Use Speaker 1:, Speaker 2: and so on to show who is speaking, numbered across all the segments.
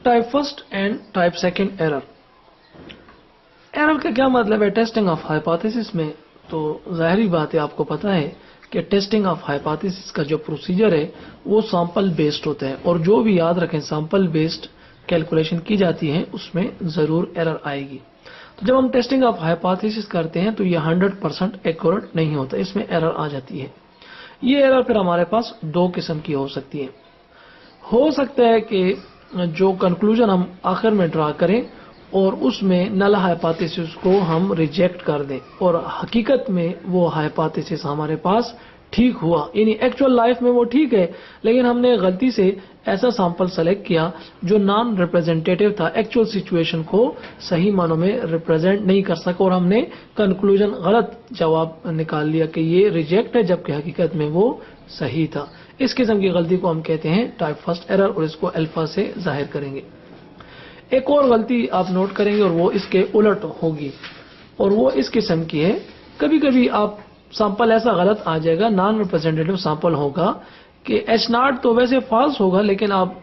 Speaker 1: Type first and type second error. Error का क्या मतलब है टेस्टिंग ऑफ हाइपोथेसिस में? तो जाहिर बात है, आपको पता है कि टेस्टिंग ऑफ हाइपोथेसिस का जो प्रोसीजर है वो सैंपल बेस्ड होता है, और जो भी याद रखें सैंपल बेस्ड कैलकुलेशन की जाती है उसमें जरूर एरर आएगी। तो जब हम टेस्टिंग ऑफ हाइपोथेसिस करते हैं तो ये 100% एक्यूरेट नहीं होता, इसमें एरर आ जाती है। ये एरर फिर हमारे पास दो किस्म की हो सकती है। हो सकता है कि जो कंक्लूजन हम आखिर में ड्रा करें और उसमें नल हाइपोथेसिस को हम रिजेक्ट कर दें और हकीकत में वो हाइपोथेसिस हमारे पास ठीक हुआ, यानी एक्चुअल लाइफ में वो ठीक है, लेकिन हमने गलती से ऐसा सैंपल सेलेक्ट किया जो नॉन रिप्रेजेंटेटिव था, एक्चुअल सिचुएशन को सही मानों में रिप्रेजेंट नहीं कर सका और हमने कंक्लूजन गलत जवाब निकाल लिया कि ये रिजेक्ट है, जबकि हकीकत में वो सही था। इस किस्म की गलती को हम कहते हैं टाइप फर्स्ट एरर, और इसको अल्फा से जाहिर करेंगे। एक और गलती आप नोट करेंगे और वो इसके उलट होगी, और वो इस किस्म की है, कभी कभी आप सैंपल ऐसा गलत आ जाएगा, नॉन रिप्रेजेंटेटिव सैंपल होगा कि H0 तो वैसे फॉल्स होगा, लेकिन आप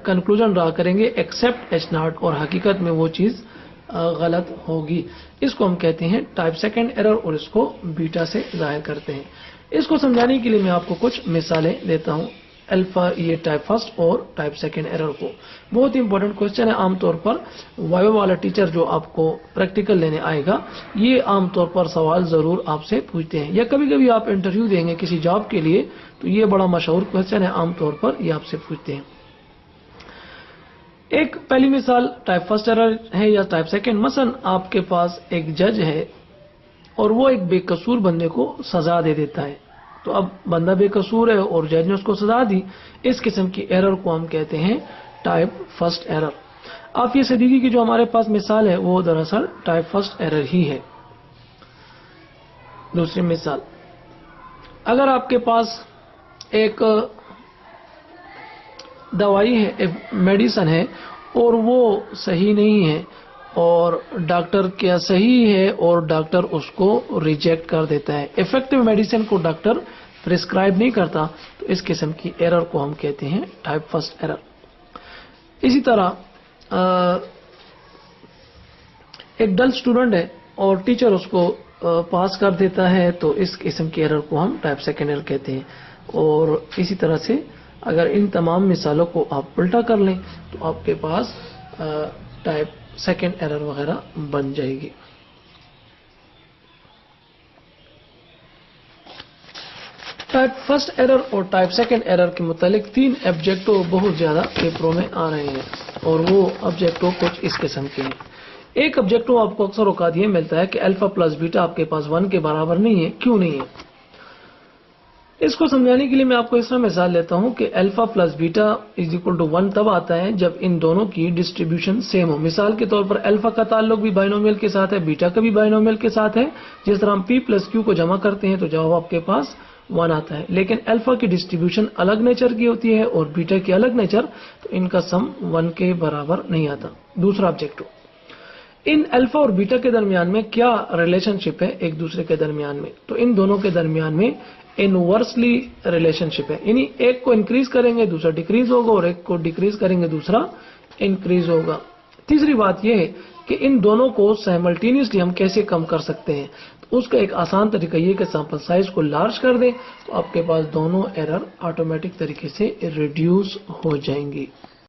Speaker 1: कंक्लूजन ड्रा करेंगे एक्सेप्ट H0 और हकीकत में वो चीज गलत होगी। इसको हम कहते हैं टाइप सेकंड एरर, और इसको बीटा से जाहिर करते हैं। इसको समझाने के लिए मैं आपको कुछ मिसालें देता हूं, अल्फा ये टाइप फर्स्ट और टाइप सेकंड एरर को। बहुत इंपॉर्टेंट क्वेश्चन है, आमतौर पर वाइवा वाला टीचर जो आपको प्रैक्टिकल लेने आएगा ये आमतौर पर सवाल जरूर आपसे पूछते हैं, या कभी कभी आप इंटरव्यू देंगे किसी जॉब के लिए तो ये बड़ा मशहूर क्वेश्चन है, आमतौर पर ये आपसे पूछते हैं। एक पहली मिसाल टाइप फर्स्ट एरर है या टाइप सेकंड। मसलन आपके पास एक जज है और वो एक बेकसूर बंदे को सजा दे देता है, तो अब बंदा बेकसूर है और जज ने उसको सजा दी। इस किस्म की एरर को हम कहते हैं type first error. Aafia Siddiqui की जो हमारे पास मिसाल है वो दरअसल टाइप फर्स्ट एरर ही है। दूसरी मिसाल, अगर आपके पास एक दवाई है, एक मेडिसिन है और वो सही नहीं है और डॉक्टर क्या सही है और डॉक्टर उसको रिजेक्ट कर देता है, इफेक्टिव मेडिसिन को डॉक्टर प्रिस्क्राइब नहीं करता, तो इस किस्म की एरर को हम कहते हैं टाइप फर्स्ट एरर। इसी तरह एक डल स्टूडेंट है और टीचर उसको पास कर देता है, तो इस किस्म की एरर को हम टाइप सेकंड एरर कहते हैं। और इसी तरह से अगर इन तमाम मिसालों को आप उल्टा कर लें तो आपके पास टाइप सेकंड एरर वगैरह बन जाएगी। टाइप फर्स्ट एरर और टाइप सेकंड एरर के मुतालिक तीन ऑब्जेक्टिव बहुत ज्यादा पेपरों में आ रहे हैं, और वो ऑब्जेक्टिव कुछ इस किस्म के हैं। एक ऑब्जेक्टिव आपको अक्सर औकात ये मिलता है कि अल्फा प्लस बीटा आपके पास 1 के बराबर नहीं है, क्यों नहीं है? इसको समझाने के लिए मैं आपको इस तरह मिसाल लेता हूं कि alpha plus beta is equal to 1 तब आता है जब इन दोनों की डिस्ट्रीब्यूशन सेम हो। मिसाल के तौर पर अल्फा का ताल्लुक भी बाइनोमियल के साथ है, बीटा का भी बाइनोमियल के साथ है। जिस तरह हम p प्लस क्यू को जमा करते हैं तो जवाब आपके पास 1 आता है, लेकिन अल्फा की डिस्ट्रीब्यूशन अलग नेचर की होती है और बीटा की अलग नेचर, तो इनका सम 1 के बराबर नहीं आता। दूसरा ऑब्जेक्टिव, इन अल्फा और बीटा के दरमियान में क्या रिलेशनशिप है एक दूसरे के दरमियान में? तो इन दोनों के दरमियान में इनवर्सली रिलेशनशिप है, यानी एक को इंक्रीज करेंगे दूसरा डिक्रीज होगा और एक को डिक्रीज करेंगे दूसरा इंक्रीज होगा। तीसरी बात यह है कि इन दोनों को साइमल्टेनियसली हम कैसे कम कर सकते हैं? तो उसका एक आसान तरीका यह कि सैंपल साइज को लार्ज कर दें, तो आपके पास दोनों एरर ऑटोमेटिक तरीके से रिड्यूस हो जाएंगी।